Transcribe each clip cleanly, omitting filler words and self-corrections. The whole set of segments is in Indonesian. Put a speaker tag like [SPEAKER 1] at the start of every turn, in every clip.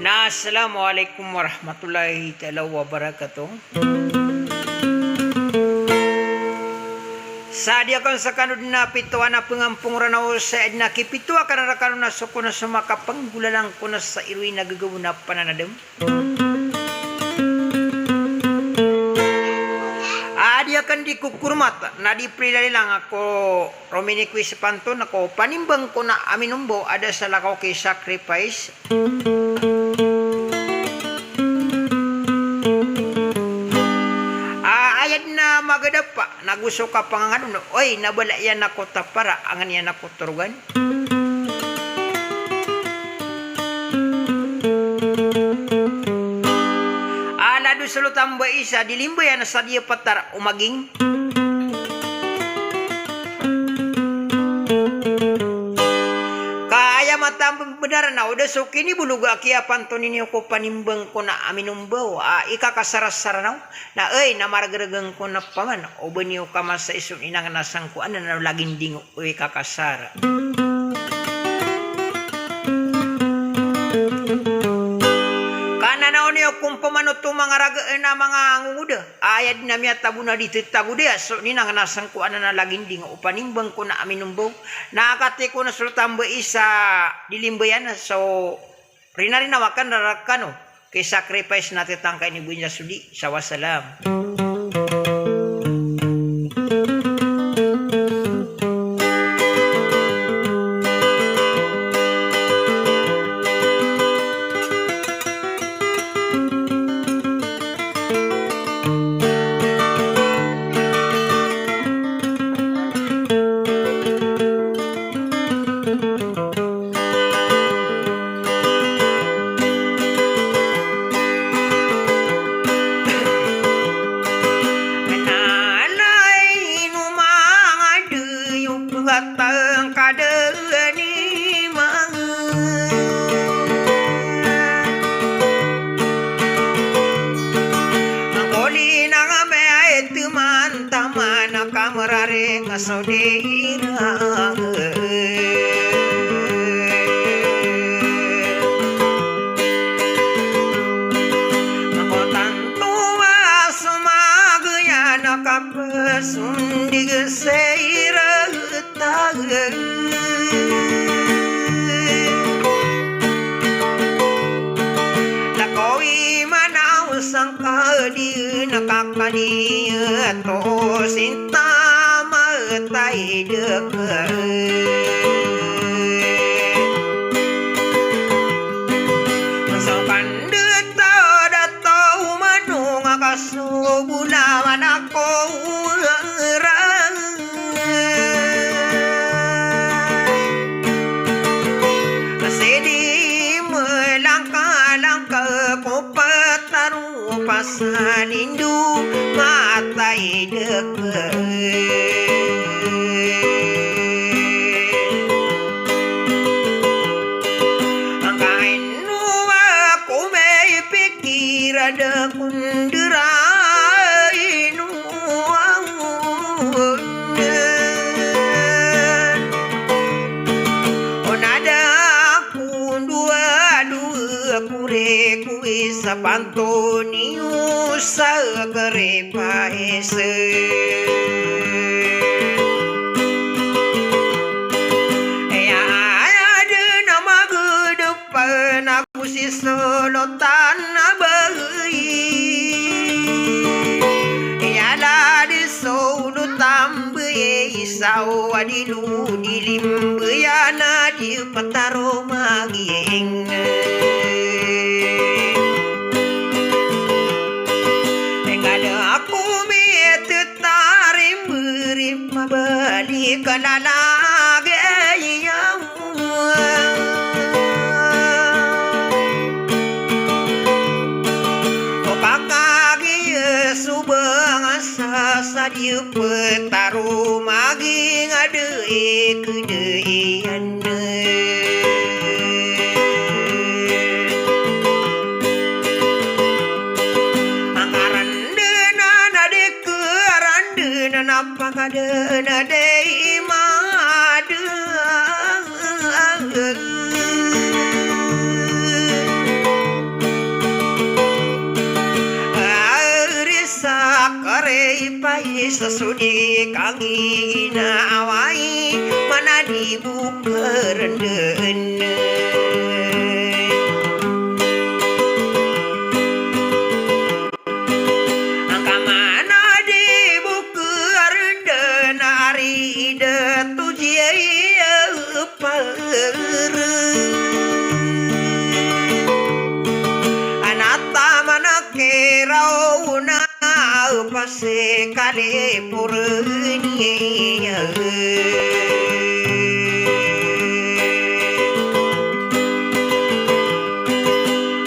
[SPEAKER 1] Assalamualaikum warahmatullahi taala wabarakatuh. Sadiakan sakanud na pituan na pengampung ranaw sa edna kipitua kanarakan na soko na sumaka panggulalang ko na sa irui nagagawa na pananadam. Adi akan dikukurmat na di prilali lang ako Romini Quispanton ako panimbang ko na aminumbo ada sa lakaw kay sacrifice. Ayat na magadap pa naguso ka pangangano oy nabala yan ako tapara angan yan ako turugan. Alado sa lutamba isa dilimba yan sa diya patar umaging. Kaya matambang benar na udah so kini buluga kia pantonin ko panimbang ko na aminumbaw ikakasarasara na na maragaragang ko na paman o baniyo ka mas sa isun inang nasang ko na laging dingo o ikakasara. Kananaw niyo kung pamano to mga raga na mga nguda ayad na miya tabu na dito tabu dia so ninang nasang ko na laging dingo o panimbang ko na aminumbaw nakakati ko na sultamba isa dilimbayan so rinarinawakan rarakano kay sacrifice natin tangkay ni Bunya Sudi sa wasalam. Kamerare kasodira makotan tua sumagya nakapesundig seira taga lakoy manaw sang kadi nakakaniya to sinta tay được sao pan đưa tao đã tao manung akaso bulawan ako ra sedi melangka ko pataru pasanindu matai dek ada kunderai nuang onada kundua kure kuisa pantoni usa gere paese ya ada nama gedepan aku si solotan sao adilu dilimbuyana di pataro maging engada aku metetarim berip mabali kalalage yang dia petaru magi ngade kedean anggaran dena nade keran dena napa kade nade imade sesudi kangi awai mana dibuka rendene angka mana dibuka rendene hari de tujia anata mana kerauna pase kale purniya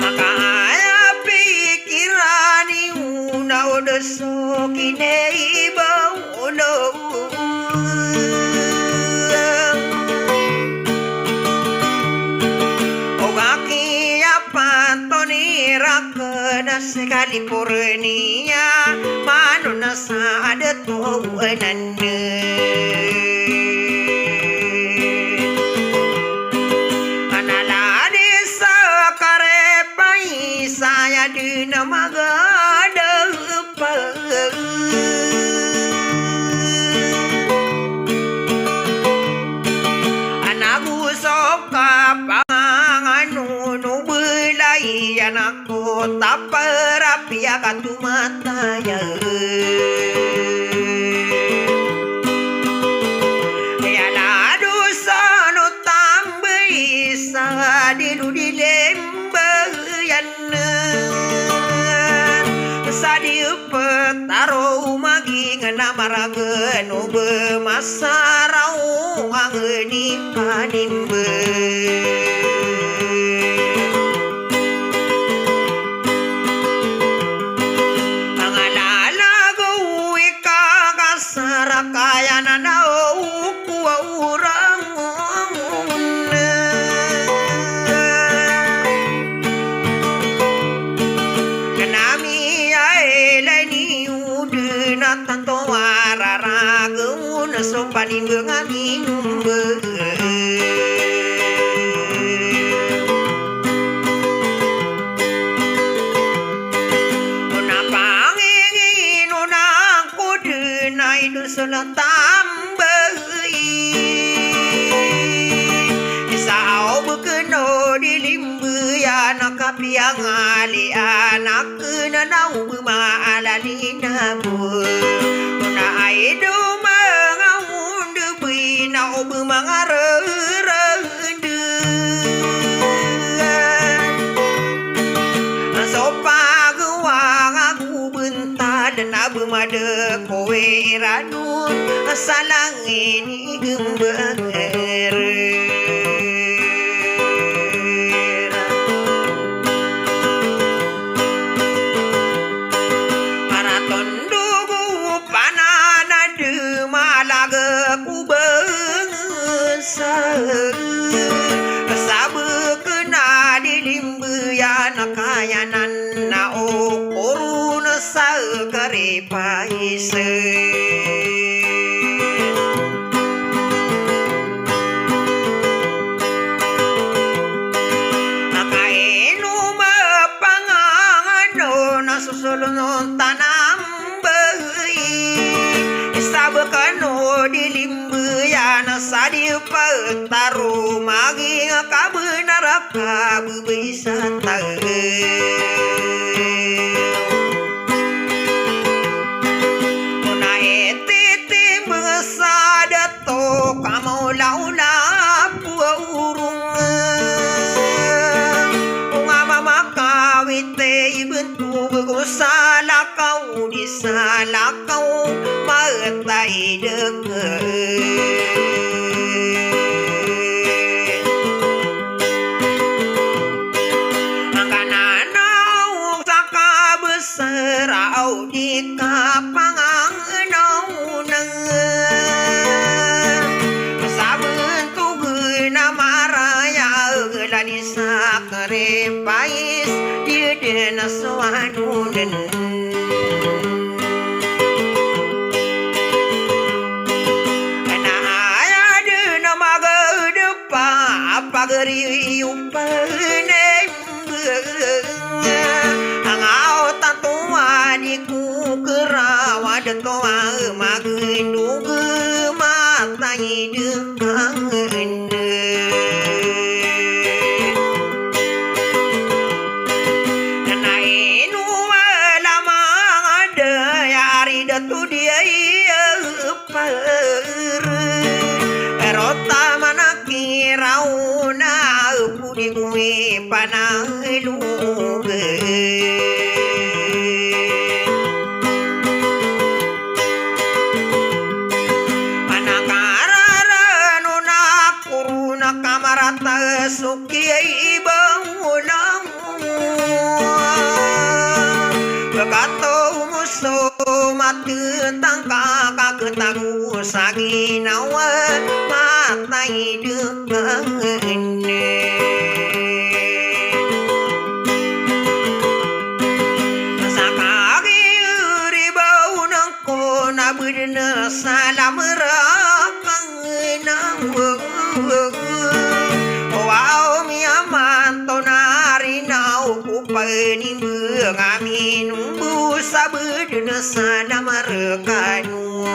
[SPEAKER 1] maka aya pikirani una udah sokine ibaulo ogaki apa toni rakana sekali purniya manuna sada tuananne analani sakare pai saya dina magada anaku soka panganu nu belai anakku taparapi akatu mataya ya ladu sanu tambai sadidu dilembayan sadi petaro magi ngena maragen ube masarau angeni panimbe kaya nanau kuwa urang kanami aelani udena tanto arara guna sompani ngami numbe tambai sao bekeno dilimbu ya nakapiang ali anak na nau maalalina bu na aidu mangaundu bina obu mangarerendu sopaguang aku bentar dan abu made kowe ranun salang ini gember maraton dugu panana de malaga kubengsa sabu kena dilimbu ya nakayanan na okorun sa kare paise susulun tanam bayi sabakano dilimbu yana sadi petaru magi kabenaraka bisa tahu una etiti besadato kamu laula puurung salakau di salakau matai deket angkananau saka beserau di kapangang nauneng sabentu gena maraya gelani sakare pais dena soanunen ana aya dena magadepa pagari upane angau tatuani ku kerawa de toa kamarata sukiai bangunang berkato musuh mati tangka kaketagu saginawa matai dengane sakagi ribau nangko nabudna salam rakang nang wow miaman tonari nau kupani mengamin umbu sabudna sana marekanu